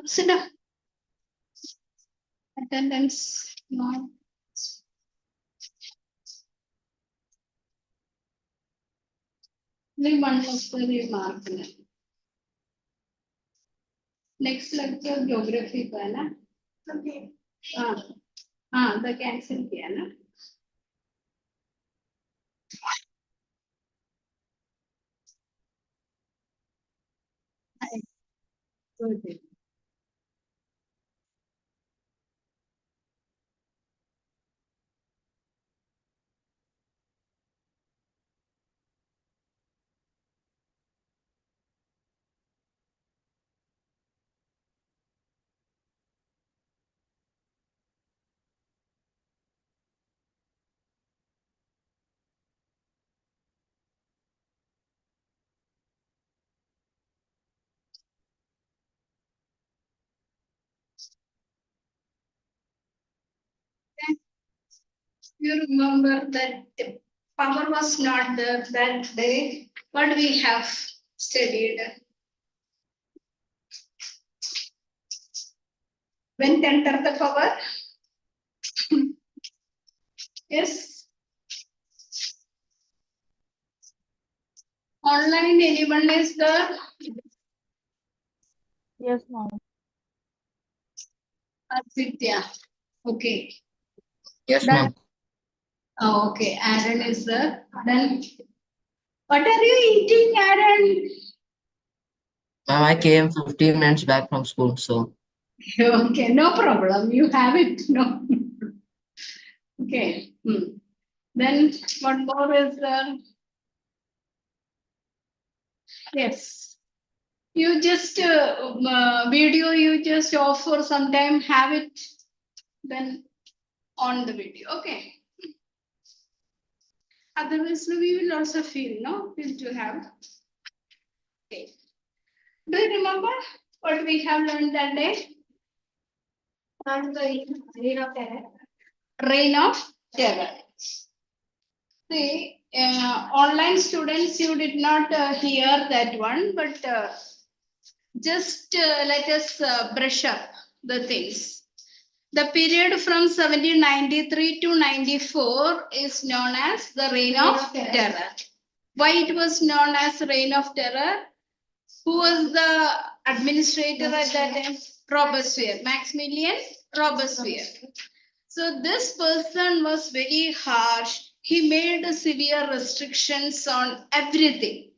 Sit down. Attendance not. Only one of the remark. Next lecture geography का ना. Okay. The cancel किया ना. Good. You remember that power was not there that day, but we have studied. When enter the power? Yes. Online, anyone is there? Yes, ma'am. Aditya. Okay. Yes, ma'am. Oh, okay. Aaron is there. Then, what are you eating, Aaron? Ma'am, I came 15 minutes back from school, so. Okay, no problem. You have it. No. Okay. Then, what more is there? Yes. You just video, you just off for some time, have it, then on the video. Okay. Otherwise, we will also feel, no? Feel to have. Okay. Do you remember what we have learned that day? Reign of terror. Reign of terror. See, online students, you did not hear that one, but just let us brush up the things. The period from 1793 to 94 is known as the Reign of Terror. Why it was known as Reign of Terror? Who was the administrator at that time? Robespierre, Maximilian Robespierre. So this person was very harsh. He made severe restrictions on everything.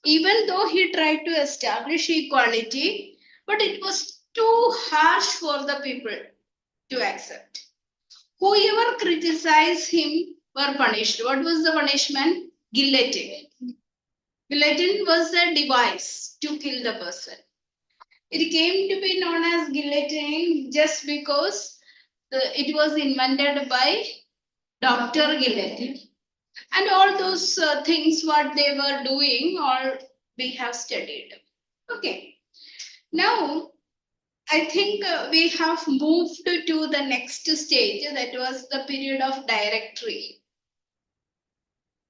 Even though he tried to establish equality, but it was too harsh for the people to accept. Whoever criticized him were punished. What was the punishment? Guillotine. Guillotine was a device to kill the person. It came to be known as guillotine just because it was invented by Dr. Guillotine. And all those things what they were doing, all we have studied. Okay. Now, I think we have moved to the next stage, that was the period of directory.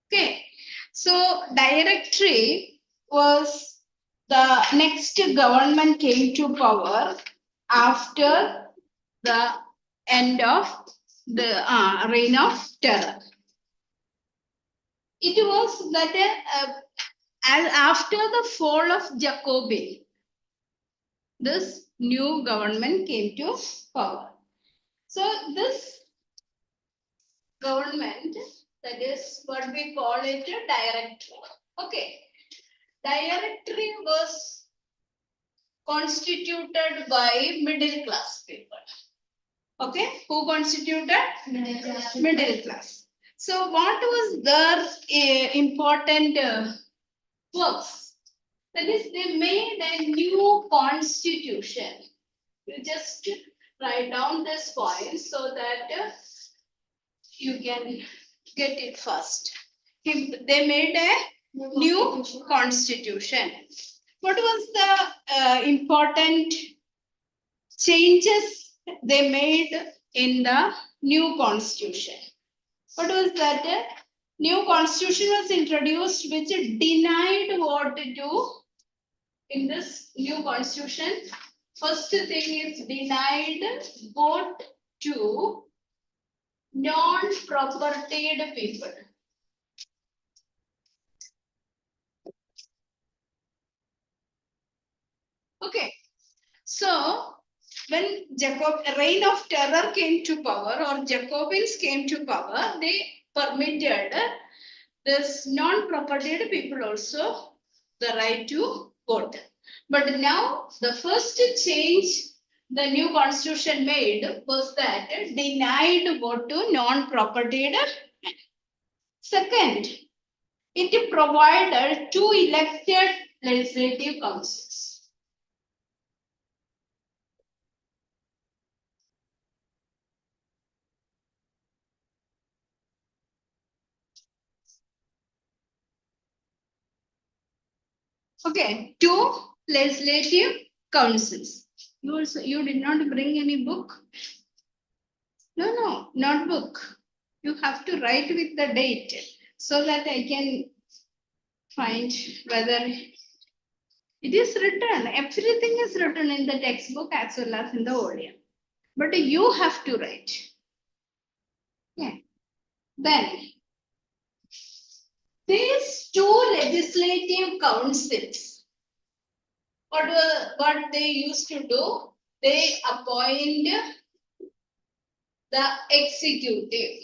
Okay, so directory was the next government came to power after the end of the reign of terror. It was that after the fall of Jacobin, this new government came to power. So this government, that is what we call it a directory. Okay. Directory was constituted by middle class people. Okay. Who constituted? Middle class. So what was their important works? That is, they made a new constitution. You just write down this point so that you can get it first. They made a new constitution. What was the important changes they made in the new constitution? What was that? New constitution was introduced which denied what to do in this new constitution. First thing is denied vote to non-propertied people. Okay. So when reign of terror came to power or Jacobins came to power, they permitted this non-propertied people also the right to vote. But now the first change the new constitution made was that denied vote to non-propertied. Second, it provided two elected legislative councils. Okay, two legislative councils. You did not bring any book? No, not book. You have to write with the date so that I can find whether it is written. Everything is written in the textbook as well as in the ODM. But you have to write. Yeah. Then these two legislative councils, what they used to do, they appoint the executive.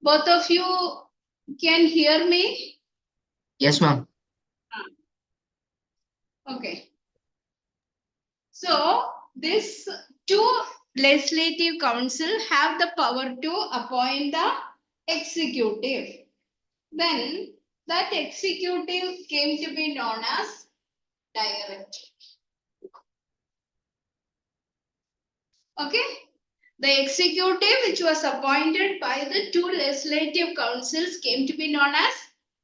Both of you can hear me? Yes, ma'am. Okay. So this two legislative council have the power to appoint the executive. Then that executive came to be known as director. Okay. The executive which was appointed by the two legislative councils came to be known as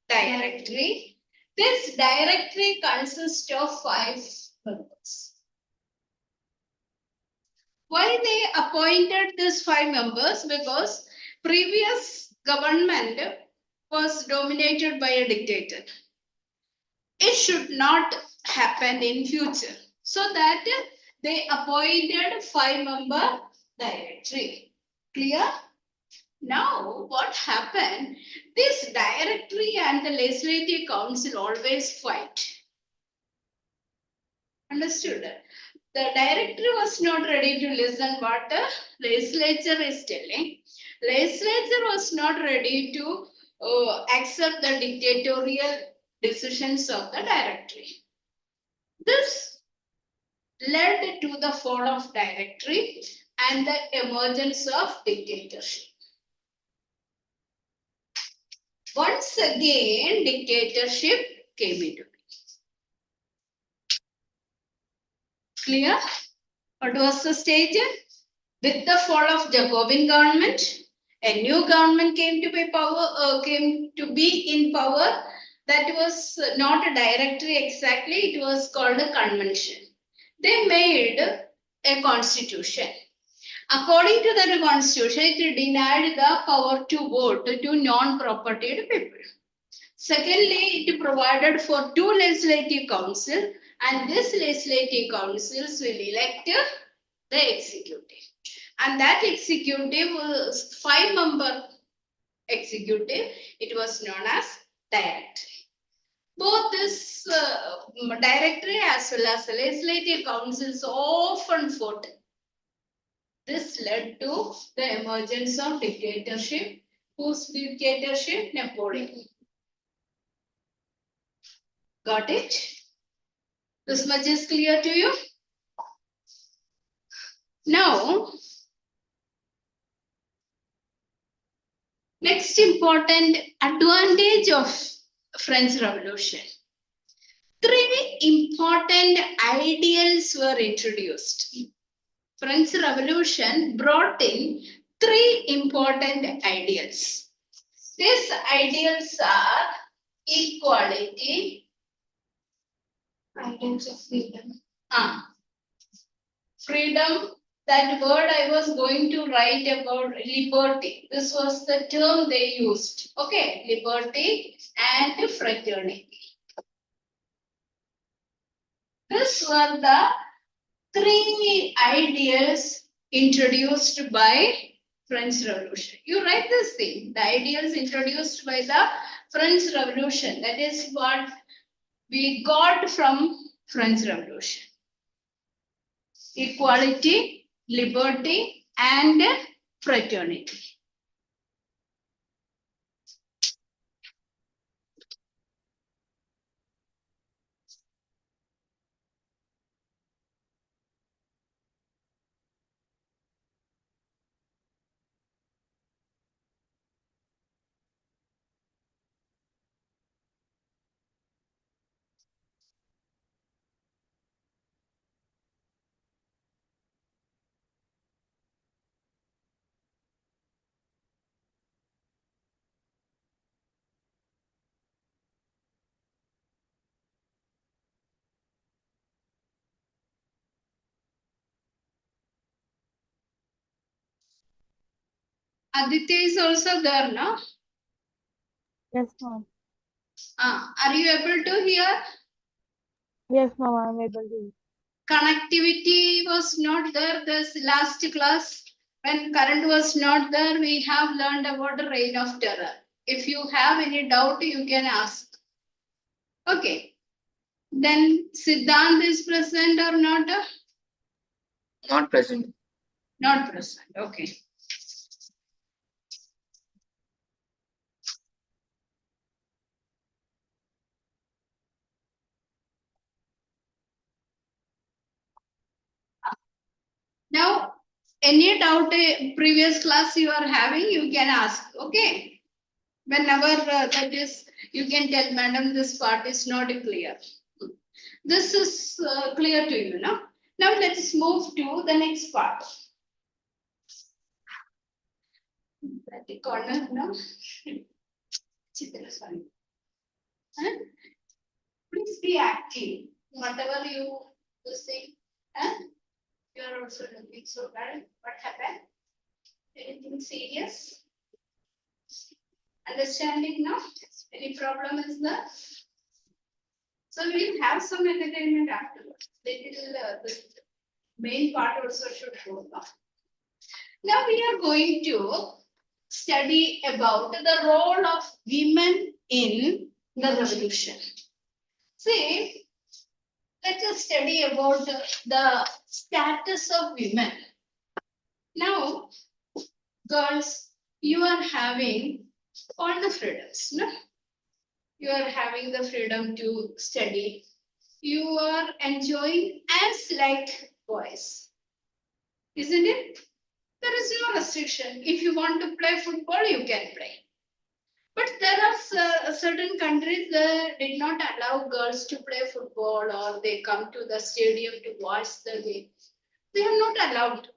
directory. This directory consists of 5 members. Why they appointed these 5 members? Because previous government was dominated by a dictator. It should not happen in future. So that they appointed 5-member directory. Clear? Now, what happened? This directory and the legislative council always fight. Understood? The directory was not ready to listen what the legislature is telling. Legislature was not ready to accept the dictatorial decisions of the directory. This led to the fall of directory and the emergence of dictatorship. Once again, dictatorship came into being. Clear? What was the stage? With the fall of Jacobin government, a new government came to be in power. That was not a directory exactly, it was called a convention. They made a constitution. According to that constitution, it denied the power to vote to non-propertied people. Secondly, it provided for 2 legislative councils, and these legislative councils will elect the executive. And that executive was 5-member executive. It was known as directory. Both this directory as well as the legislative councils often fought. This led to the emergence of dictatorship. Whose dictatorship? Napoleon. Got it? This much is clear to you? Now, next important advantage of French Revolution. 3 important ideals were introduced. French Revolution brought in 3 important ideals. These ideals are equality, ideals of freedom, freedom, that word I was going to write about liberty. This was the term they used. Okay, liberty and fraternity. These were the three ideals introduced by French Revolution. You write this thing, the ideals introduced by the French Revolution. That is what we got from French Revolution. Equality, liberty, and fraternity. Aditya is also there, no? Yes, ma'am. Are you able to hear? Yes, ma'am, I'm able to. Connectivity was not there this last class. When current was not there, we have learned about the reign of terror. If you have any doubt, you can ask. Okay. Then Siddhant is present or not? Not present. Not present. Okay. Now, any doubt previous class you are having, you can ask. Okay. Whenever that is, you can tell, madam, this part is not clear. This is clear to you, no? Now let's move to the next part. The corner, no? Sorry. Huh? Please be active. Whatever you say, huh? You are also looking so bad. What happened? Anything serious? Understanding now? Any problem is there? So we'll have some entertainment afterwards. The main part also should go now. Now we are going to study about the role of women in the revolution. See, let us study about the status of women. Now, girls, you are having all the freedoms, no? You are having the freedom to study. You are enjoying as like boys, isn't it? There is no restriction. If you want to play football, you can play. But there are certain countries that did not allow girls to play football or they come to the stadium to watch the game. They are not allowed.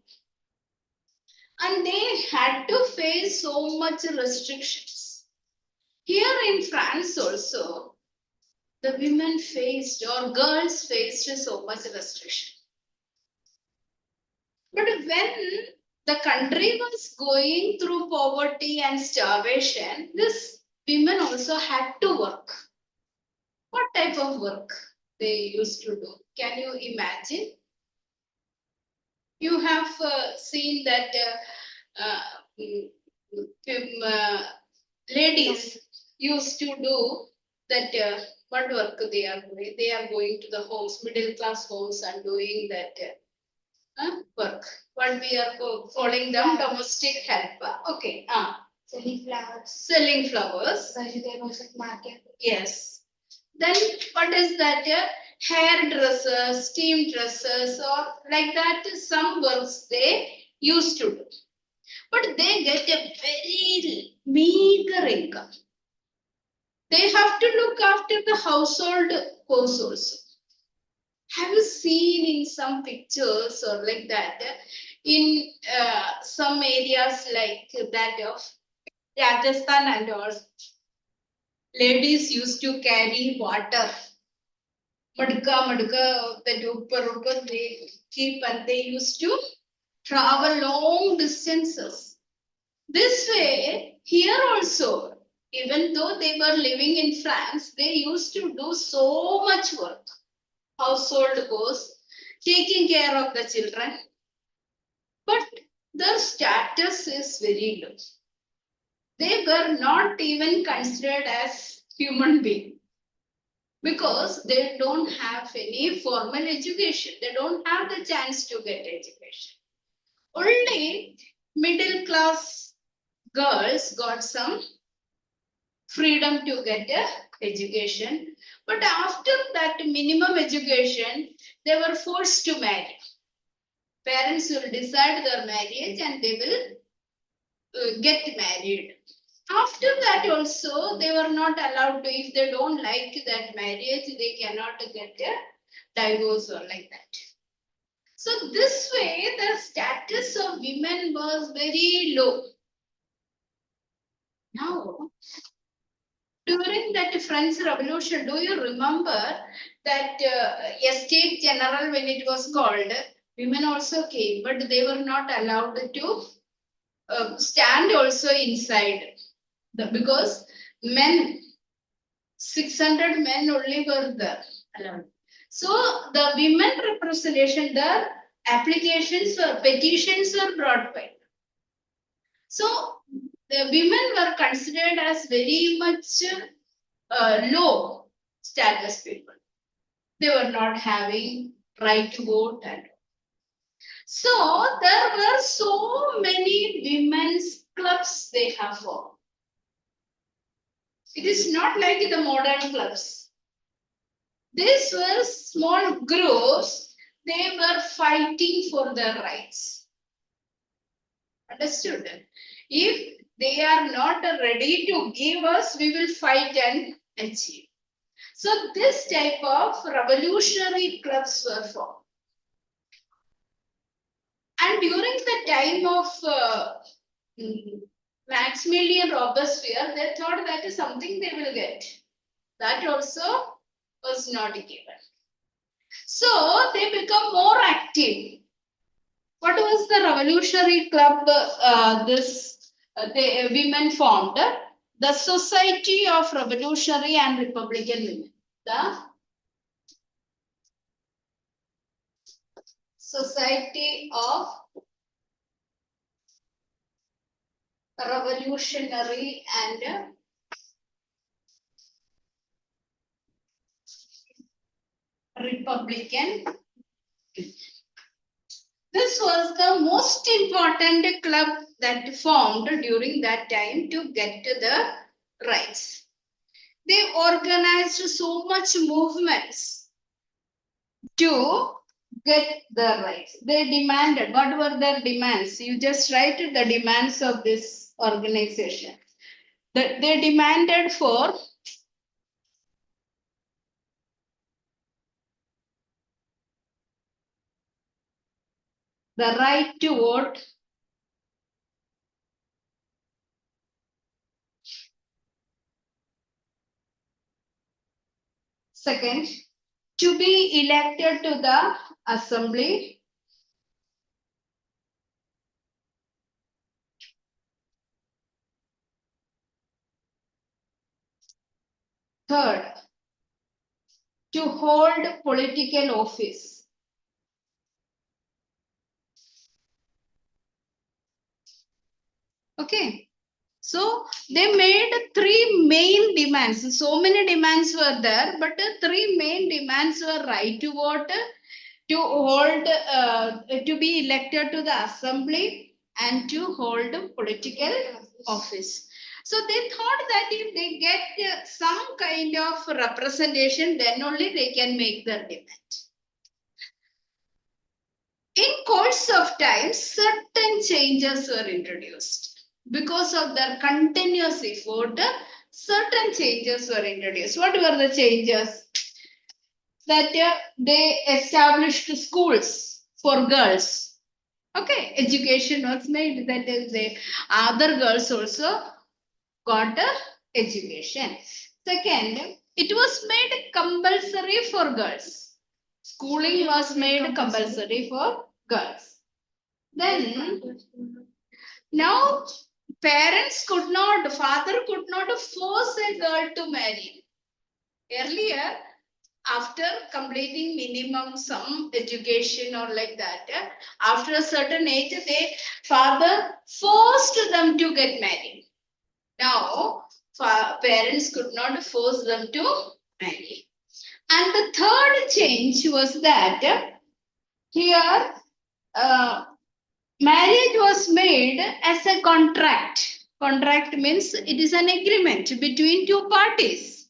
And they had to face so much restrictions. Here in France also, the women faced or girls faced so much restriction. But when the country was going through poverty and starvation, this women also had to work. What type of work they used to do? Can you imagine? You have seen that ladies used to do that. What work they are doing? They are going to the homes, middle class homes, and doing that work. What we are calling them domestic helper. Okay. Selling flowers. Selling flowers. Vegetables at market. Yes. Then what is that? Hairdressers, steam dressers, or like that, some works they used to do. But they get a very meager income. They have to look after the household chores also. Have you seen in some pictures or like that? In some areas like that of Rajasthan and all, ladies used to carry water. Madka, that upper, they keep and they used to travel long distances. This way, here also, even though they were living in France, they used to do so much work. Household goes, taking care of the children. But their status is very low. They were not even considered as human beings because they don't have any formal education. They don't have the chance to get education. Only middle class girls got some freedom to get education. But after that minimum education, they were forced to marry. Parents will decide their marriage and they will get married. After that also, they were not allowed to, if they don't like that marriage, they cannot get a divorce or like that. So this way, the status of women was very low. Now, during that French Revolution, do you remember that estate general, when it was called, women also came, but they were not allowed to stand also inside because men, 600 men only were there allowed. So the women representation, the applications or petitions were brought by. So the women were considered as very much low status people. They were not having right to vote and so there were so many women's clubs they have formed. It is not like the modern clubs. These were small groups. They were fighting for their rights. Understood? If they are not ready to give us, we will fight and achieve. So this type of revolutionary clubs were formed. And during the time of Maximilian Robespierre, they thought that is something they will get. That also was not given. So they become more active. What was the revolutionary club the women formed? The Society of Revolutionary and Republican Women. The Society of Revolutionary and Republican. This was the most important club that formed during that time to get to the rights. They organized so much movements to get the rights. They demanded, what were their demands? You just write the demands of this organization. They demanded for the right to vote, second, to be elected to the assembly, third, to hold political office. Okay. So they made three main demands. So many demands were there, but three main demands were right to vote, to hold, to be elected to the assembly, and to hold political office. So they thought that if they get some kind of representation, then only they can make their demand. In course of time, certain changes were introduced. Because of their continuous effort, certain changes were introduced. What were the changes? That they established schools for girls. Okay, education was made. That is, the other girls also got education. Second, it was made compulsory for girls. Schooling was made compulsory for girls. Then now father could not force a girl to marry. Earlier, after completing minimum some education or like that, after a certain age, father forced them to get married. Now, parents could not force them to marry. And the third change was that here marriage was made as a contract. Contract means it is an agreement between two parties.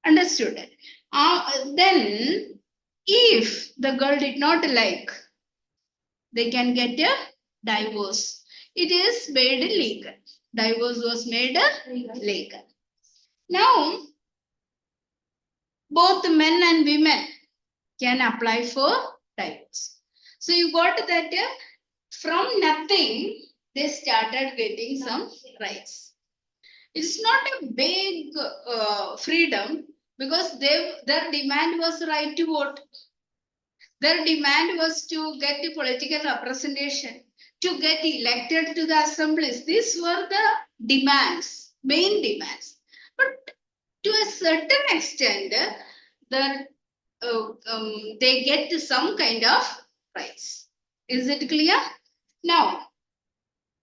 Understood? Then, if the girl did not like, they can get a divorce. It is made legal. Divorce was made legal. Now, both men and women can apply for divorce. So you got that from nothing, they started getting some rights. It's not a big freedom because their demand was right to vote. Their demand was to get the political representation, to get elected to the assemblies. These were the demands, main demands. But to a certain extent, they get some kind of rights. Is it clear? Now,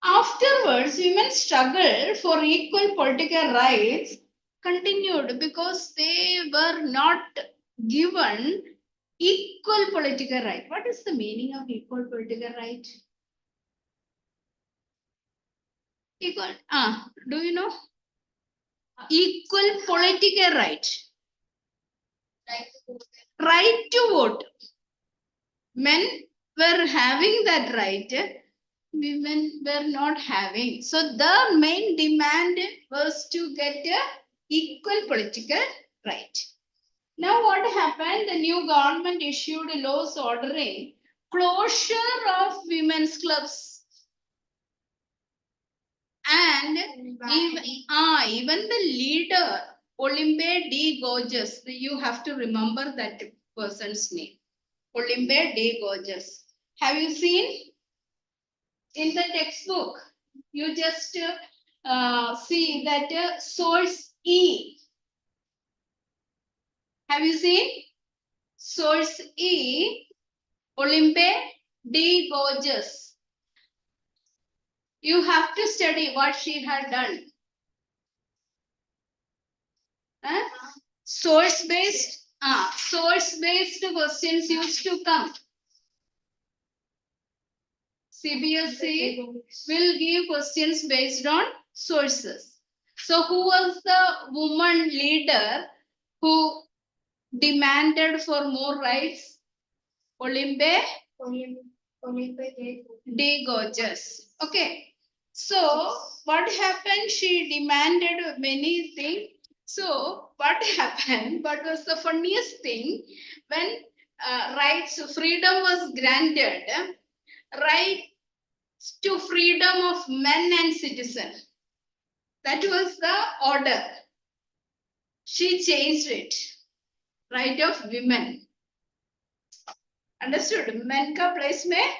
afterwards, women's struggle for equal political rights continued because they were not given equal political right. What is the meaning of equal political right? Equal, do you know? Equal political right. Right to vote. Men were having that right, women were not having. So the main demand was to get a equal political right. Now what happened? The new government issued laws ordering closure of women's clubs. And even the leader, Olympe D. Gorgeous, you have to remember that person's name. Olympe D. Gorgeous. Have you seen? In the textbook, you just see that source E. Have you seen? Source E, Olympe D. Gorgeous. You have to study what she had done. Source-based questions used to come. CBSE will give questions based on sources. So who was the woman leader who demanded for more rights? Olympe D. Gorgeous. Okay. So what happened? She demanded many things. So what happened? What was the funniest thing? When freedom was granted, right to freedom of men and citizens. That was the order. She changed it. Right of women. Understood? Men ka place mein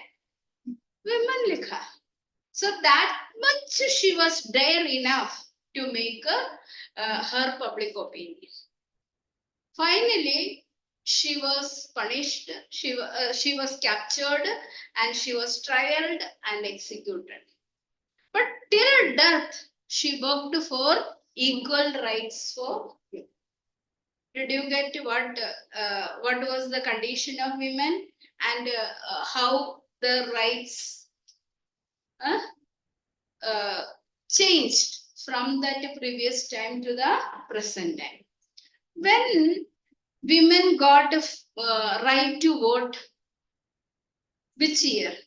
women likha. So that much she was dare enough to make her public opinion. Finally, she was punished. She was captured and she was trialed and executed. But till death, she worked for equal rights for women. Did you get what was the condition of women and how the rights changed from that previous time to the present time? When women got right to vote, which year?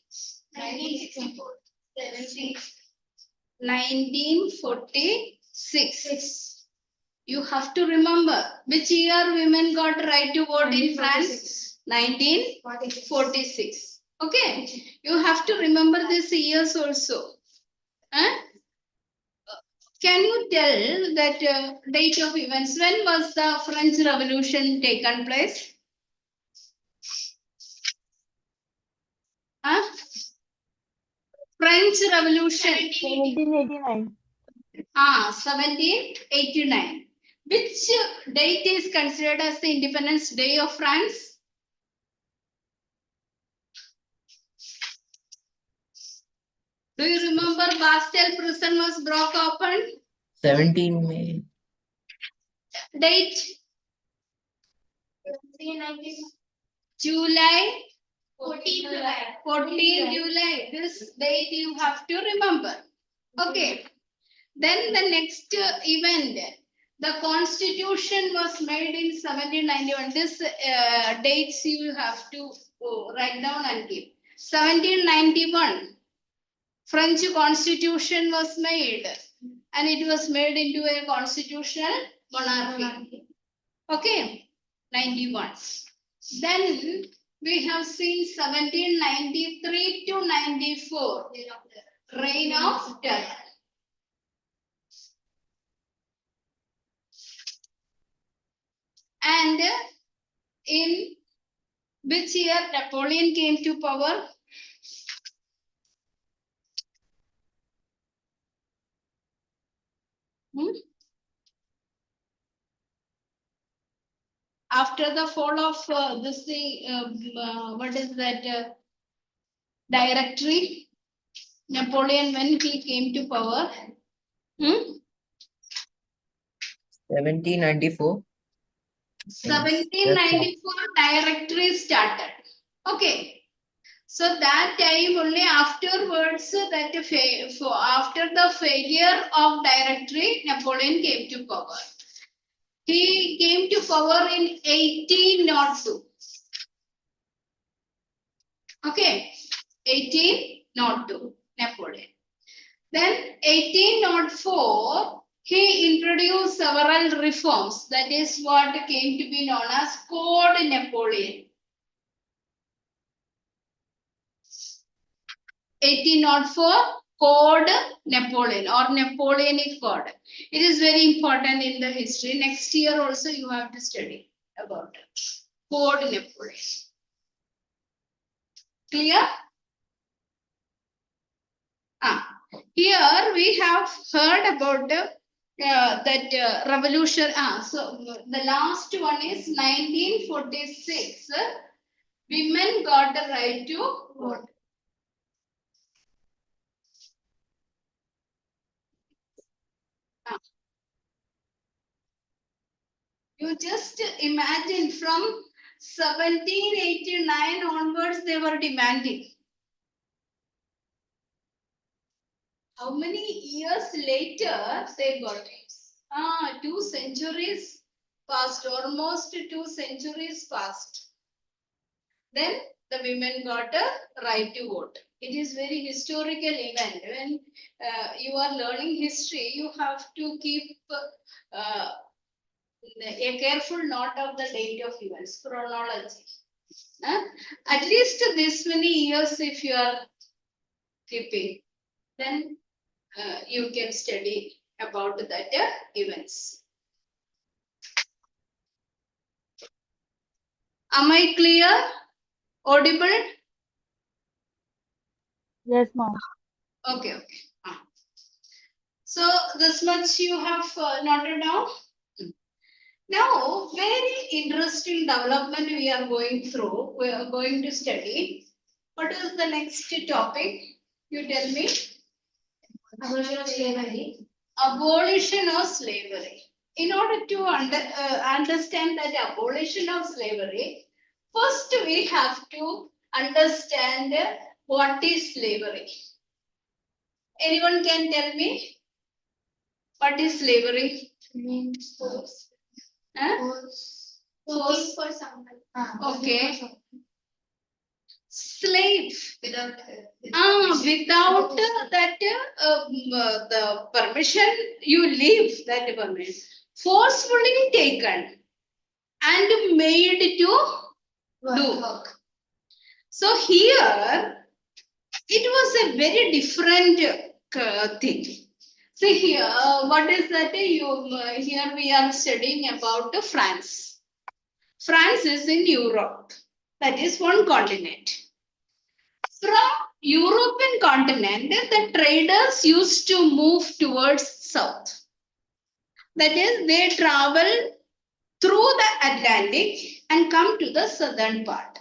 1946. You have to remember which year women got right to vote in France? 1946. Okay. You have to remember these years also. Can you tell that date of events? When was the French Revolution taken place? French Revolution. 1789. 1789. Which date is considered as the Independence Day of France? Do you remember Bastille prison was broke open? 17 May. Date? 1790. July 14 July. 14 July. This date you have to remember. Okay. Then the next event, the constitution was made in 1791. This dates you have to write down and give. 1791, French constitution was made and it was made into a constitutional monarchy. Okay, 91. Then we have seen 1793 to 94, reign of terror. And in which year Napoleon came to power? After the fall of this thing, what is that directory? Napoleon, when he came to power? 1794. 1794 directory started. Okay. So that time only afterwards, that after the failure of directory, Napoleon came to power. He came to power in 1802. Okay, 1802, Napoleon. Then 1804, he introduced several reforms. That is what came to be known as Code Napoleon. 1804, Code Napoleon or Napoleonic Code. It is very important in the history. Next year also you have to study about it. Code Napoleon. Clear? Here we have heard about that revolution. So the last one is 1946. Women got the right to vote. You just imagine from 1789 onwards they were demanding. How many years later they got it? 2 centuries passed, almost 2 centuries passed. Then the women got a right to vote. It is very historical event. When you are learning history, you have to keep a careful note of the date of events, chronology. At least this many years if you are keeping, then you can study about that events. Am I clear? Audible? Yes, ma'am. Okay. So this much you have noted down. Now, very interesting development we are going through. We are going to study. What is the next topic? You tell me. Abolition of slavery. Abolition of slavery. In order to understand that abolition of slavery, first we have to understand what is slavery. Anyone can tell me what is slavery? Means force. Force. For someone. Okay. Slave. Without Without that the permission, you leave that permission. Forcefully taken and made to do. work. So here, it was a very different thing. See here, what is that? Here we are studying about France. France is in Europe. That is one continent. From Europe European continent, the traders used to move towards south. That is, they travel through the Atlantic and come to the southern part.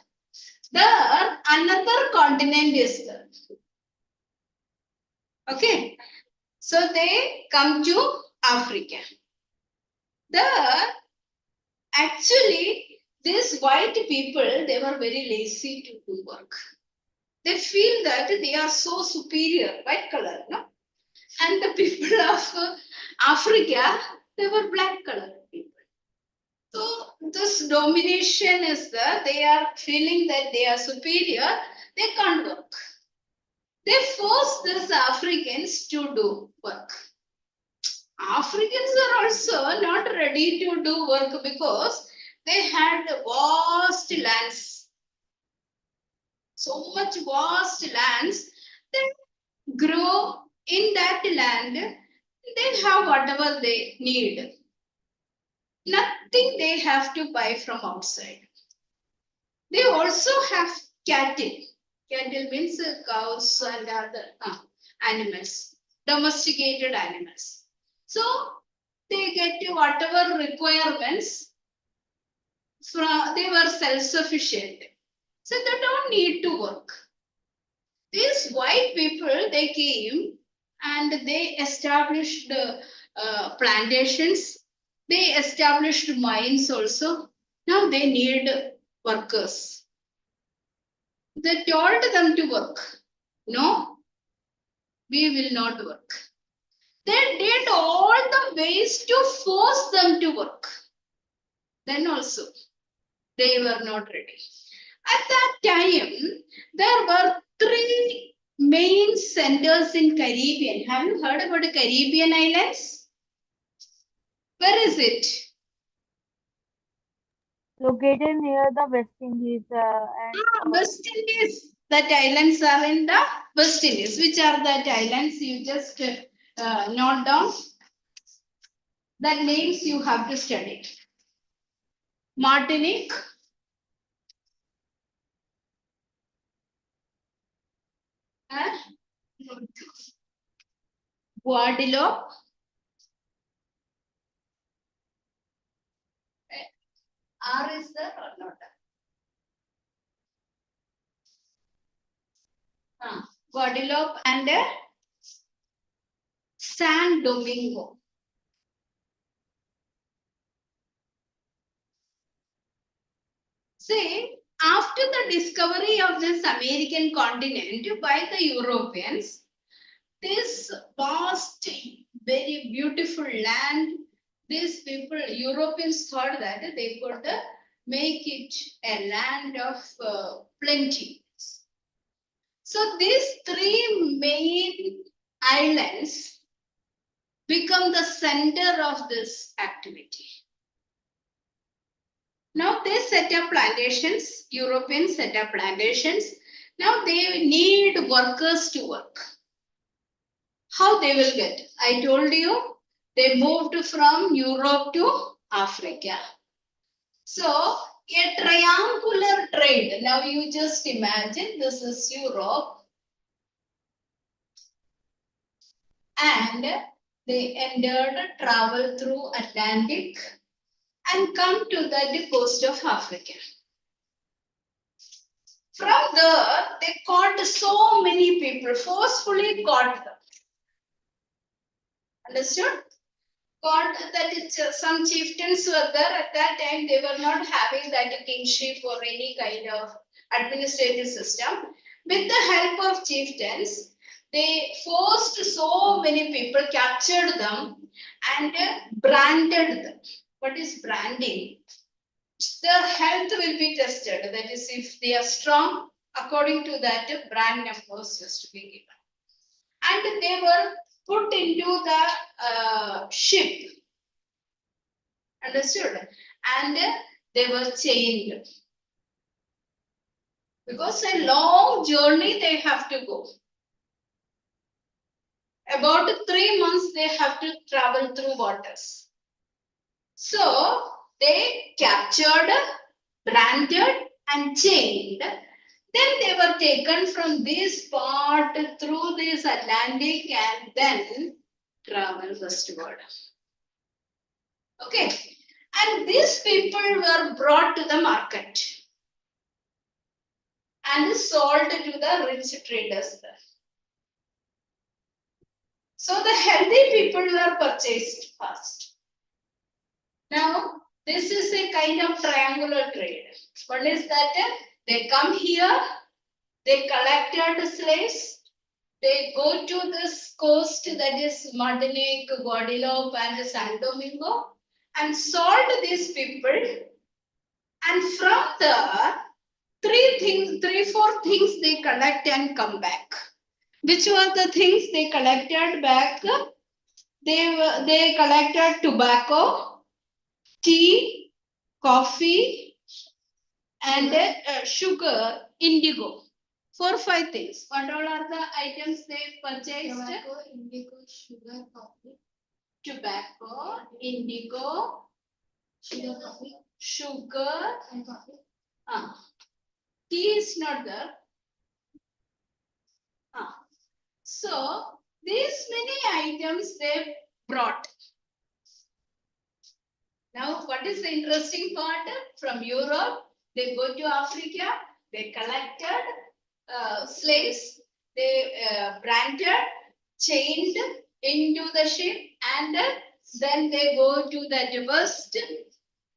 There, another continent is there. Okay. So they come to Africa. There, actually, these white people, they were very lazy to do work. They feel that they are so superior, white color, no? And the people of Africa, they were black color people. So this domination is there. They are feeling that they are superior. They can't work. They force these Africans to do work. Africans are also not ready to do work because they had vast lands. So much vast lands. They grow in that land. They have whatever they need. Nothing they have to buy from outside. They also have cattle. Cattle means cows and other animals, domesticated animals. So they get whatever requirements from, they were self-sufficient. So they don't need to work. These white people, they came and they established plantations. They established mines also. Now they need workers. They told them to work. No, we will not work. They did all the ways to force them to work. Then also, they were not ready. At that time, there were three main centers in Caribbean. Have you heard about the Caribbean islands? Where is it? Located near the West Indies and West Indies. That islands are in the West Indies. Which are that islands? You just note down. That names you have to study. Martinique, Guadeloupe, R is there or not? Guadeloupe and San Domingo. See, after the discovery of this American continent by the Europeans, this vast, very beautiful land, these people, Europeans thought that they could make it a land of plenty. So these three main islands become the center of this activity. Now they set up plantations, Europeans set up plantations. Now they need workers to work. How they will get? I told you, they moved from Europe to Africa. So a triangular trade. Now you just imagine this is Europe. And they entered, travel through Atlantic and come to the coast of Africa. From there, they caught so many people, forcefully caught them. Understood? Caught that it's, some chieftains were there at that time. They were not having that kingship or any kind of administrative system. With the help of chieftains, they forced so many people, captured them, and branded them. What is branding? Their health will be tested. That is, if they are strong, according to that, brand numbers used to be given. And they were put into the ship. Understood? And they were chained. Because a long journey they have to go. About 3 months they have to travel through waters. So they captured, branded and chained Then they were taken from this part through this Atlantic and then travel westward. Okay. And these people were brought to the market and sold to the rich traders there. So the healthy people were purchased first. Now, this is a kind of triangular trade. One is that they come here, they collected slaves, they go to this coast that is Martinique, Guadeloupe, and San Domingo and sold these people. And from there, three, four things they collect and come back. Which were the things they collected back? They collected tobacco, tea, coffee, and sugar, indigo. 4 or 5 things. What all are the items they purchased? Tobacco, indigo, sugar, coffee. Tobacco, indigo, Sugar, coffee, sugar. and coffee. Tea is not there. So these many items they brought. Now, what is the interesting part? From Europe, they go to Africa, they collected slaves, they branded, chained into the ship, and then they go to the west.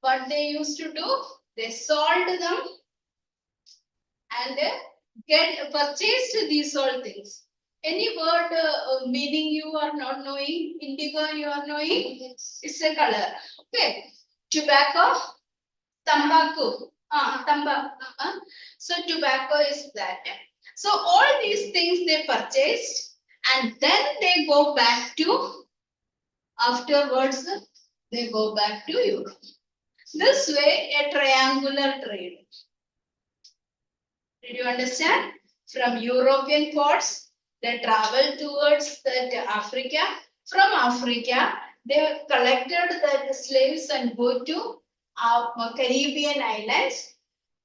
What they used to do, they sold them and purchased these all things. Any word meaning you are not knowing? Indigo you are knowing? Yes. It's a color. Okay. Tobacco, tobacco. Tobacco. So tobacco is that. So all these things they purchased and then they go back to, afterwards they go back to Europe. This way a triangular trade. Did you understand? From European ports, they travel towards Africa. From Africa, they collected the slaves and go to Caribbean islands,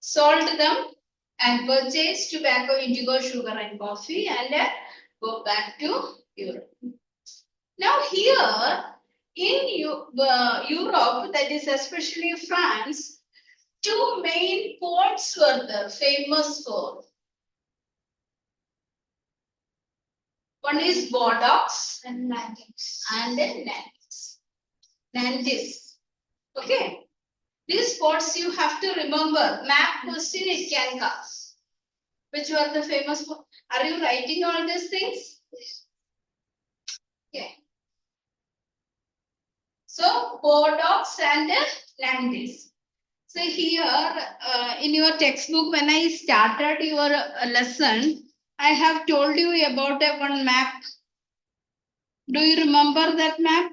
sold them and purchased tobacco, indigo, sugar and coffee and go back to Europe. Now here in Europe, that is especially France, 2 main ports were there, famous for. One is Bordeaux And Nantes. and then Nantes. Nantes. Okay. These ports you have to remember. Map question it can come. Which were the famous ports? Are you writing all these things? Okay. So Bordeaux and Nantes. So here in your textbook, when I started your lesson, I have told you about one map. Do you remember that map?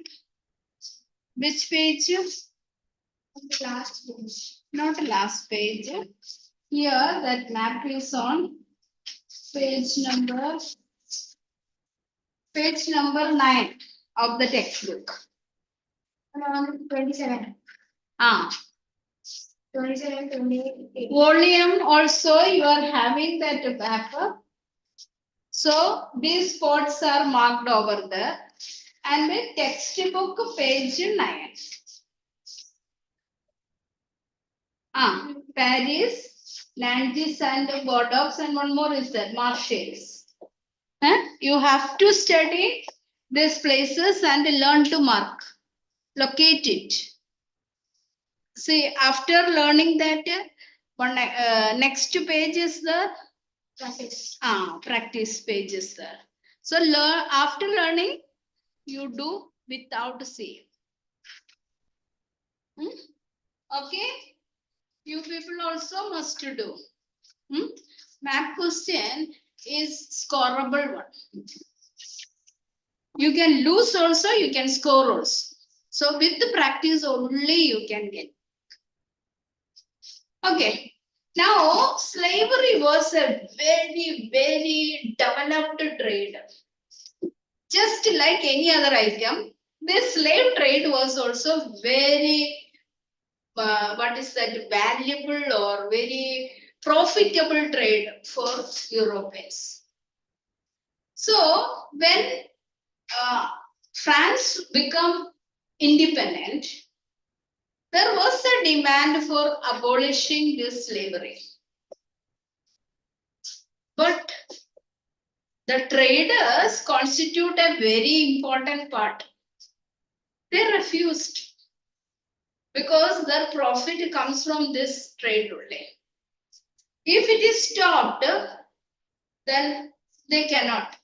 Which page? The last page. Not last page. Here that map is on page number 9 of the textbook. Around 27. 27, 28. Volume also you are having that map. So these spots are marked over there. And the textbook page 9. Paris, Nantes and Bordeaux and one more is there, Marseilles. You have to study these places and learn to mark, locate it. See, after learning that, one next page is the Practice. practice page is there. So after learning, you do without seeing. Okay, you people also must do. Map question is scoreable one. You can lose also, you can score also. So with the practice only you can get. Okay. Now slavery was a very, very developed trade. Just like any other item, this slave trade was also very, what is that, valuable or very profitable trade for Europeans. So when France became independent, there was a demand for abolishing this slavery. But the traders constitute a very important part. They refused because their profit comes from this trade only. If it is stopped, then they cannot.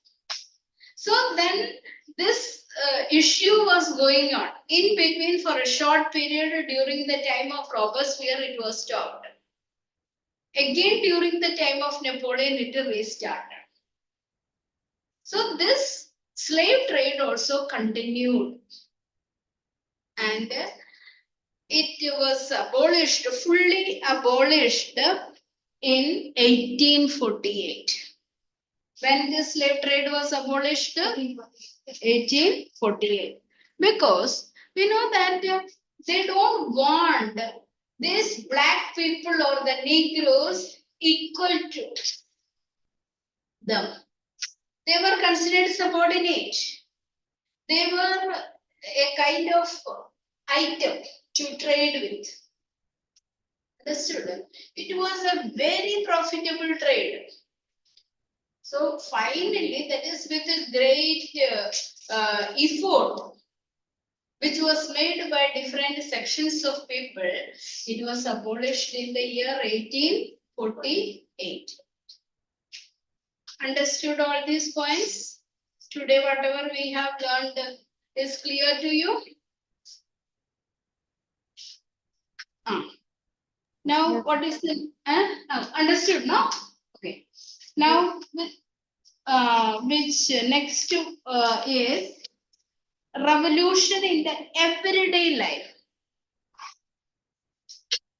So then this issue was going on. In between, for a short period during the time of Robespierre, it was stopped. Again, during the time of Napoleon, it restarted. So this slave trade also continued. And it was abolished, fully abolished in 1848. When the slave trade was abolished? 1848. Because we know that they don't want these black people or the Negroes equal to them. They were considered subordinate. They were a kind of item to trade with. Understood? It was a very profitable trade. So finally, that is with a great effort, which was made by different sections of people, it was abolished in the year 1848. Understood all these points? Today, whatever we have learned is clear to you? Now, Yes. what is the understood? No? Okay. Now, which next is revolution in the everyday life.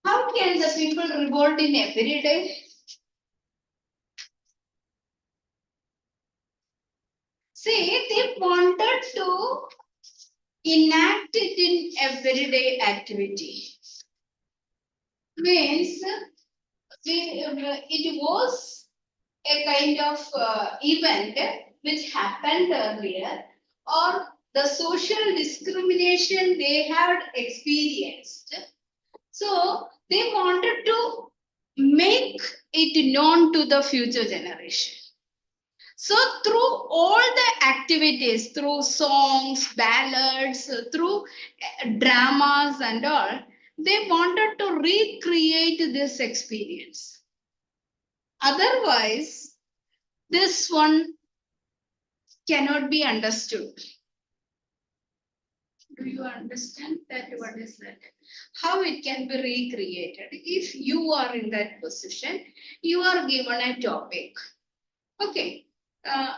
How can the people revolt in everyday? See, they wanted to enact it in everyday activity. Means it was a kind of event which happened earlier, or the social discrimination they had experienced. So they wanted to make it known to the future generation. So through all the activities, through songs, ballads, through dramas and all, they wanted to recreate this experience. Otherwise, this one cannot be understood. Do you understand that? What is that? How it can be recreated? If you are in that position, you are given a topic. Okay.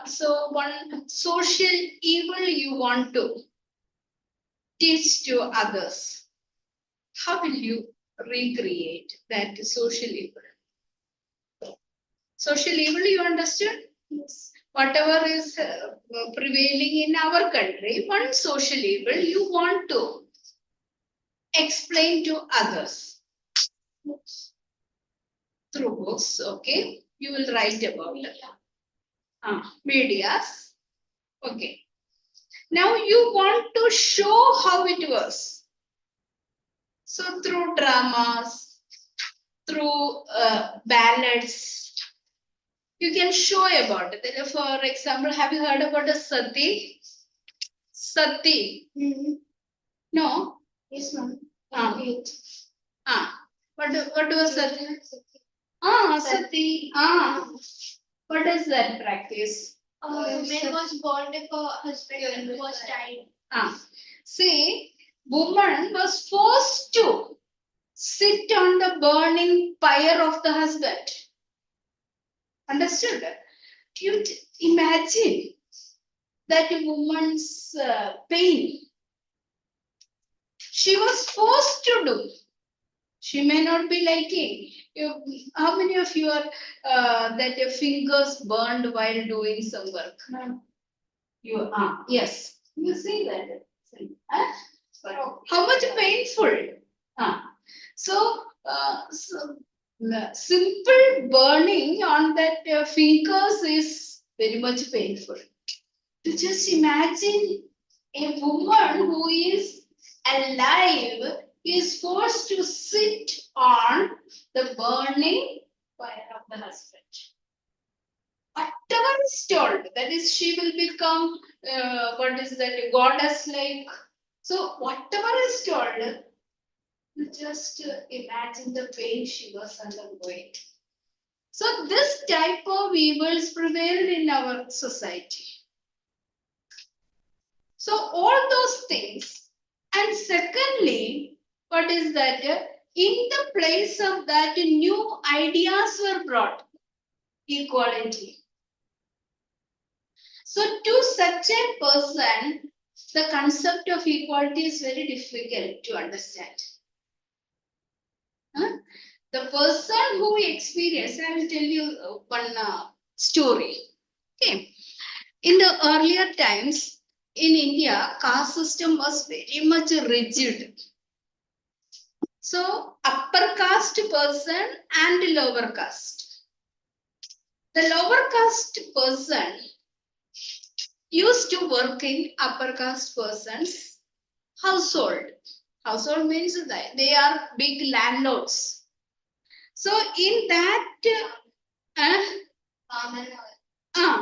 So one social evil you want to teach to others. How will you recreate that social evil? Social evil, you understood? Yes. Whatever is prevailing in our country, one social evil you want to explain to others. Through books, okay? You will write about it. Medias. Okay. Now you want to show how it was. So through dramas, through ballads, you can show about it. For example, have you heard about a sati? Sati. No? Yes, ma'am. What was sati? Sati. What is that practice? Woman was born if her husband was died. See, woman was forced to sit on the burning pyre of the husband. Understood? You imagine that woman's pain. She was forced to do. She may not be liking. How many of you are that your fingers burned while doing some work? No. You are. Yes. You see that. How much painful? So The simple burning on that fingers is very much painful. To just imagine a woman who is alive is forced to sit on the burning fire of the husband. Whatever is told, that is, she will become, what is that, goddess like. So, whatever is told, you just imagine the pain she was undergoing. So, this type of evils prevailed in our society. So, all those things. And secondly, what is that? In the place of that, new ideas were brought. Equality. So, to such a person, the concept of equality is very difficult to understand. The person who experienced, I will tell you one story. Okay. In the earlier times, in India, caste system was very much rigid. So, upper caste person and lower caste. The lower caste person used to work in upper caste person's household. Household means that they are big landlords. So in that,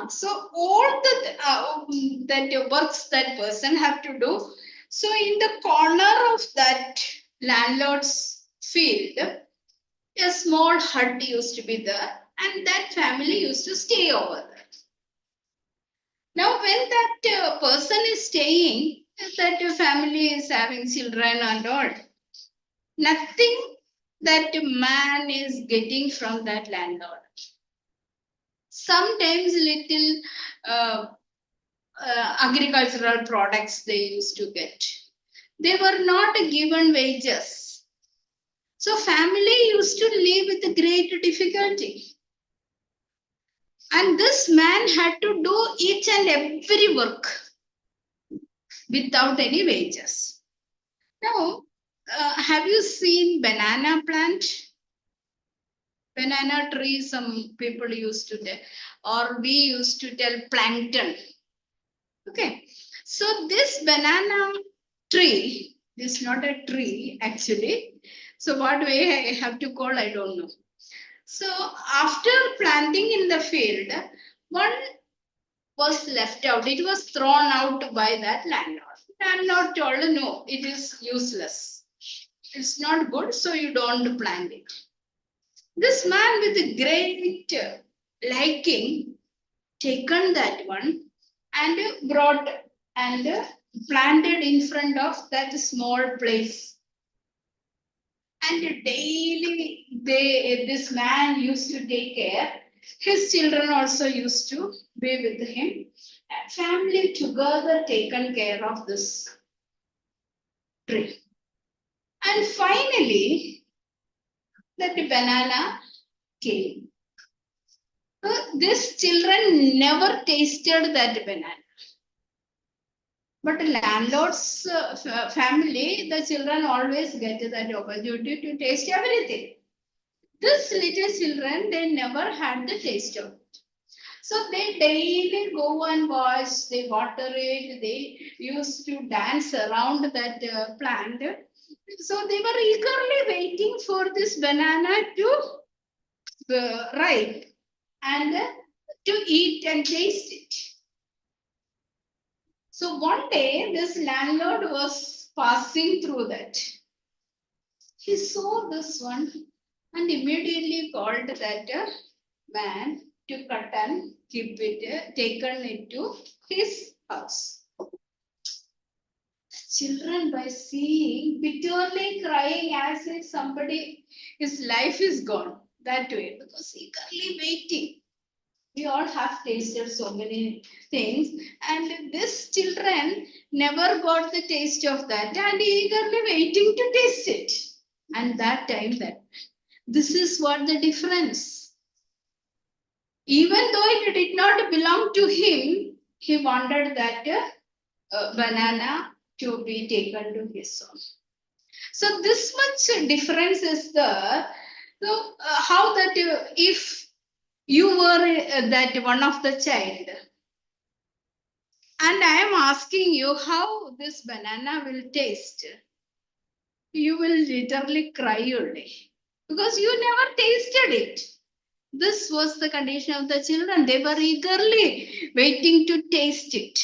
so all the that works that person have to do. So in the corner of that landlord's field, a small hut used to be there, and that family used to stay over there. Now, when that person is staying, that family is having children and all, nothing that man is getting from that landlord. Sometimes little agricultural products they used to get. They were not given wages. So family used to live with great difficulty. And this man had to do each and every work without any wages. Now, have you seen banana plant? Banana tree, some people used to tell, or we used to tell plankton. Okay, so this banana tree, this is not a tree actually. So what way I have to call, I don't know. So after planting in the field, one was left out. It was thrown out by that landlord. Landlord told, no, it is useless. It's not good, so you don't plant it. This man with great liking taken that one and brought and planted in front of that small place. And daily this man used to take care. His children also used to be with him. Family together taken care of this tree. And finally, that banana came. These children never tasted that banana. But landlord's family, the children always get that opportunity to taste everything. These little children, they never had the taste of it. So they daily go and watch, they water it, they used to dance around that plant. So they were eagerly waiting for this banana to ripe and to eat and taste it. So one day, this landlord was passing through that. He saw this one and immediately called that man to cut and keep it, taken it to his house. Children, by seeing, bitterly crying as if somebody, his life is gone that way, because eagerly waiting. We all have tasted so many things, and these children never got the taste of that and eagerly waiting to taste it. And that time, that this is what the difference. Even though it did not belong to him, he wanted that banana to be taken to his own. So this much difference is there. So how that if you were that one of the child, and I am asking you how this banana will taste, you will literally cry only because you never tasted it. This was the condition of the children. They were eagerly waiting to taste it.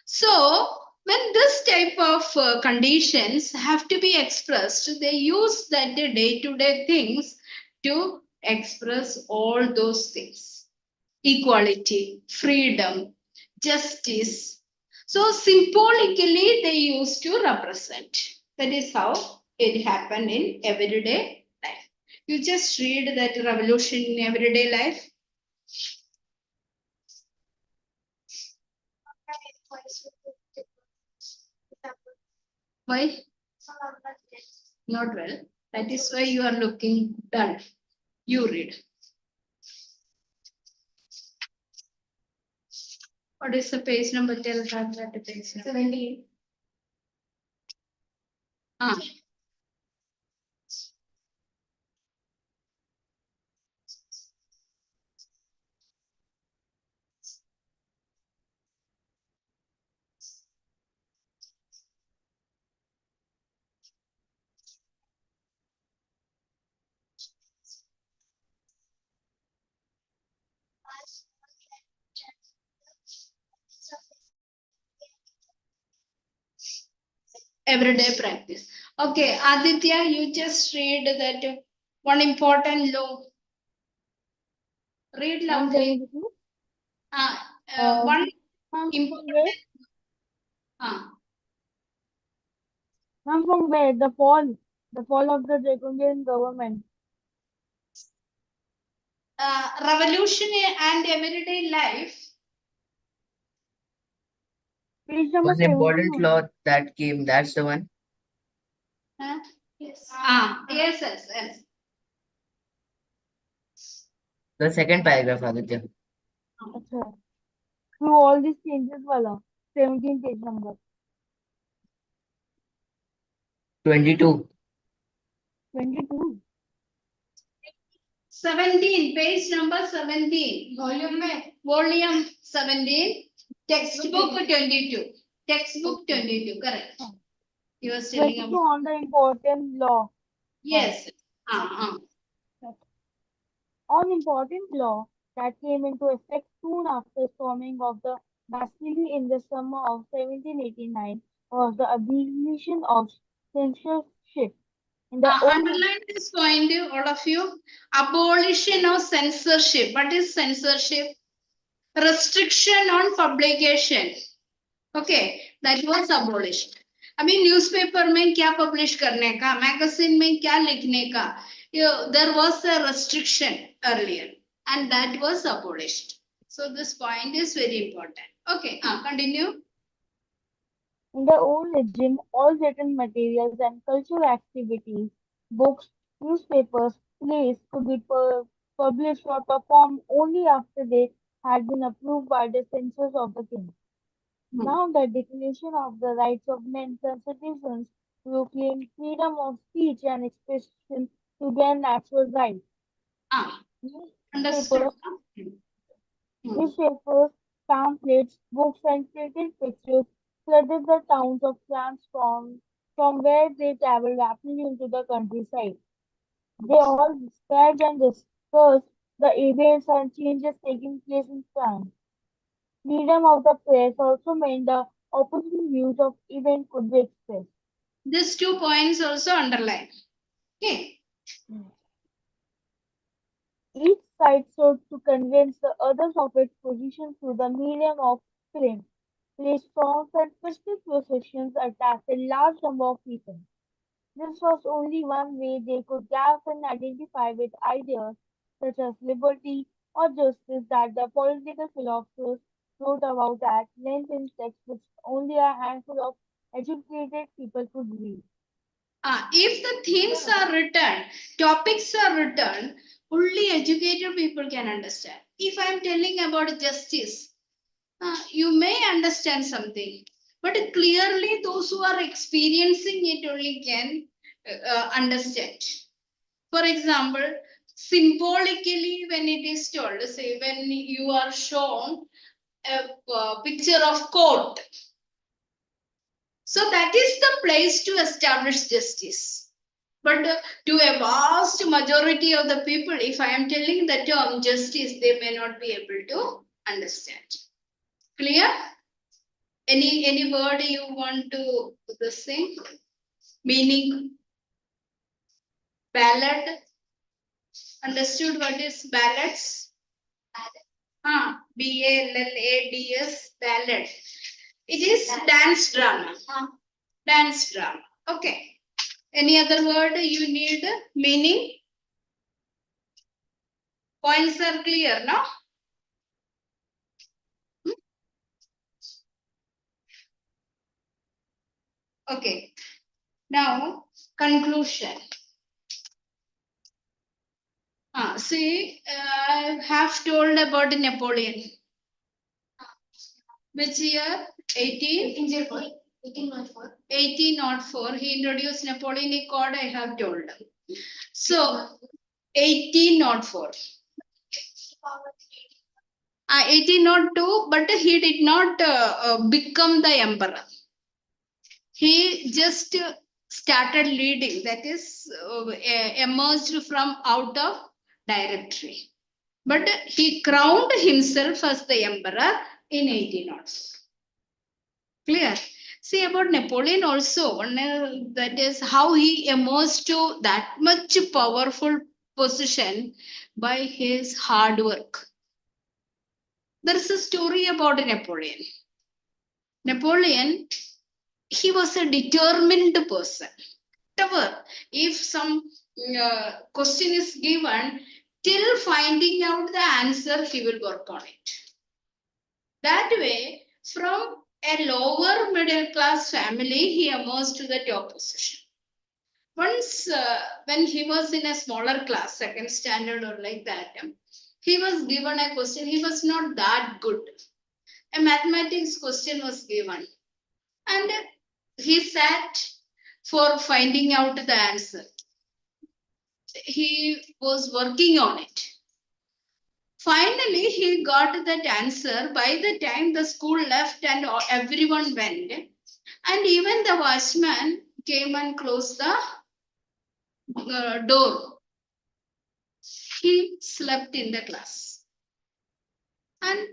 So, when this type of conditions have to be expressed, they use that day-to-day things to express all those things. Equality, freedom, justice. So, symbolically, they used to represent. That is how it happened in everyday life. You just read that revolution in everyday life. Why? Not well. That is why you are looking dull. You read. What is the page number? Tell her that the page number. 17. Ah. Everyday practice. Okay, Aditya, you just read that one important law. Read loudly. 172. One Ma'am, from where? important. Ah. Ma'am, from where? The fall of the Draconian government. Revolution and everyday life. Page number One 17 important only. law that came, that's the one. Yes. Yes. The second paragraph, Aditya. अच्छा. Through all these changes wala. 17 page number. 22. 22. 17, page number 17. Volume 17. Textbook 22. Textbook 22, correct. You were telling 22 about. on the important law. Yes. On important law that came into effect soon after storming of the Bastille in the summer of 1789 was the abolition of censorship. In the old Underline this point, all of you. Abolition of censorship. What is censorship? Restriction on publication. Okay, that was abolished. अभी newspaper में क्या publish करने का, magazine में क्या लिखने का, there was a restriction earlier and that was abolished. So this point is very important. Okay, continue. In the old regime, all written materials and cultural activities, books, newspapers, plays could be published or performed only after they had been approved by the censors of the king. Now the Declaration of the Rights of Men and Citizens proclaimed freedom of speech and expression to be a natural right. Understood. Newspapers, pamphlets, books, and printed pictures flooded the towns of France from where they traveled rapidly into the countryside. They all described and discussed the events and changes taking place in France. Freedom of the press also meant the opposing views of events could be expressed. These 2 points also underline. Okay. Each side sought to convince the others of its position through the medium of film. Play songs and festive processions attracted a large number of people. This was only one way they could grasp and identify with ideas such as liberty or justice that the political philosophers wrote about at length in texts which only a handful of educated people could read. If the themes are written, topics are written, only educated people can understand. If I am telling about justice, you may understand something, but clearly those who are experiencing it only can understand. For example, symbolically, when it is told, say when you are shown a picture of court, so that is the place to establish justice. But to a vast majority of the people, if I am telling the term justice, they may not be able to understand. Clear? Any word you want to the same? Meaning ballad. Understood what is ballads? BALLADS, ballad. It is dance drama. Dance drama. Okay. Any other word you need meaning? Points are clear, no? Okay. Now, conclusion. See, I have told about Napoleon. Which year? 1804. He introduced Napoleonic Code, I have told. So, 1804. 1802, but he did not become the emperor. He just started leading, that is, emerged from out of directory. But he crowned himself as the emperor in 1804. Clear? See about Napoleon also, that is how he emerged to that much powerful position by his hard work. There is a story about Napoleon. Napoleon, he was a determined person. Whatever, if some question is given, till finding out the answer, he will work on it. That way, from a lower middle class family, he emerged to the top position. Once, when he was in a smaller class, second standard or like that, he was given a question. He was not that good. A mathematics question was given. And he sat for finding out the answer. He was working on it. Finally, he got that answer by the time the school left and everyone went. And even the watchman came and closed the door. He slept in the class. And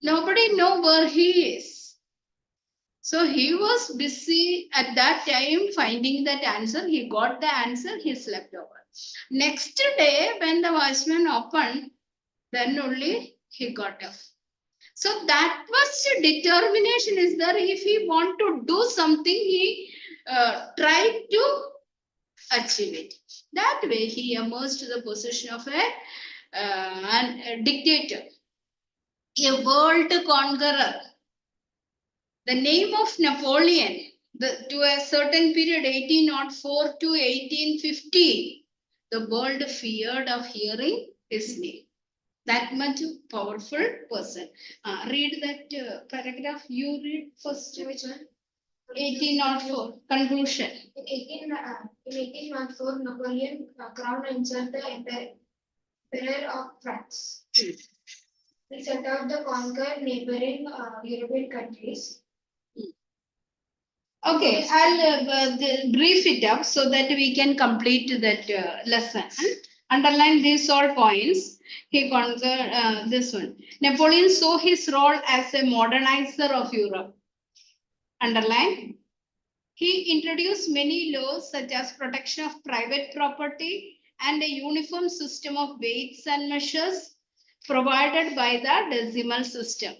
nobody know where he is. So he was busy at that time finding that answer. He got the answer, he slept over. Next day, when the watchman opened, then only he got up. So that was determination is there. If he want to do something, he tried to achieve it. That way, he emerged to the position of a dictator, a world conqueror. The name of Napoleon, to a certain period, 1804 to 1815, the world feared of hearing his name. That much powerful person. Read that paragraph. You read first. Which one? 1804. Conclusion. In 1804, Napoleon crowned himself the Emperor of France. He set out to conquer neighboring European countries. Okay, I'll brief it up so that we can complete that lesson. Underline these all points. He conquered this one. Napoleon saw his role as a modernizer of Europe. Underline. He introduced many laws such as protection of private property and a uniform system of weights and measures provided by the decimal system.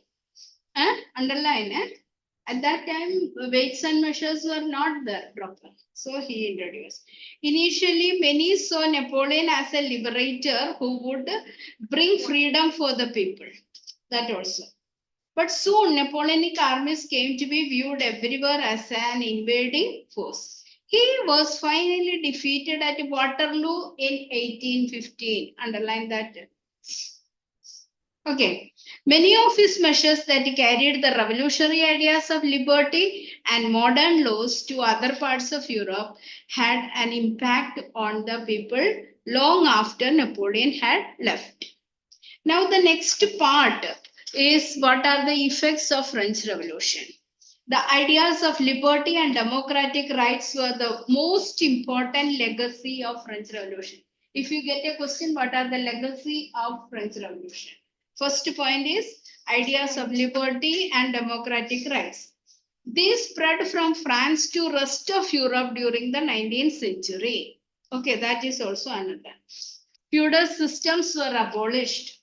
Underline. At that time, weights and measures were not there proper. So he introduced. Initially, many saw Napoleon as a liberator who would bring freedom for the people. That also. But soon, Napoleonic armies came to be viewed everywhere as an invading force. He was finally defeated at Waterloo in 1815. Underline that. Okay. Many of his measures that carried the revolutionary ideas of liberty and modern laws to other parts of Europe had an impact on the people long after Napoleon had left. Now the next part is what are the effects of French Revolution. The ideas of liberty and democratic rights were the most important legacy of French Revolution. If you get a question, what are the legacy of French Revolution? First point is ideas of liberty and democratic rights. These spread from France to rest of Europe during the 19th century. Okay, that is also another. Feudal systems were abolished.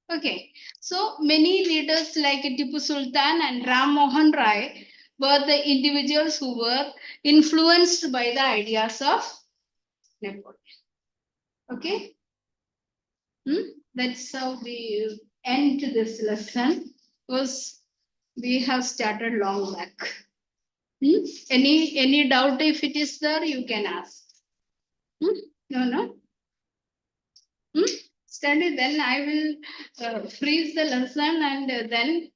Okay, so many leaders like Tipu Sultan and Ram Mohan Rai were the individuals who were influenced by the ideas of Napoleon. Okay, that's how we end this lesson because we have started long back. Any doubt if it is there, you can ask. No. Study, then I will freeze the lesson and then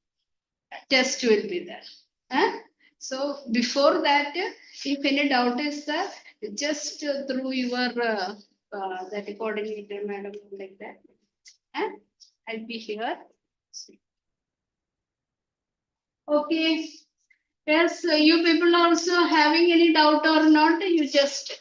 test will be there. So before that, if any doubt is there, just through your that coordinator madam like that. I'll be here. Okay. Yes, you people also having any doubt or not, you just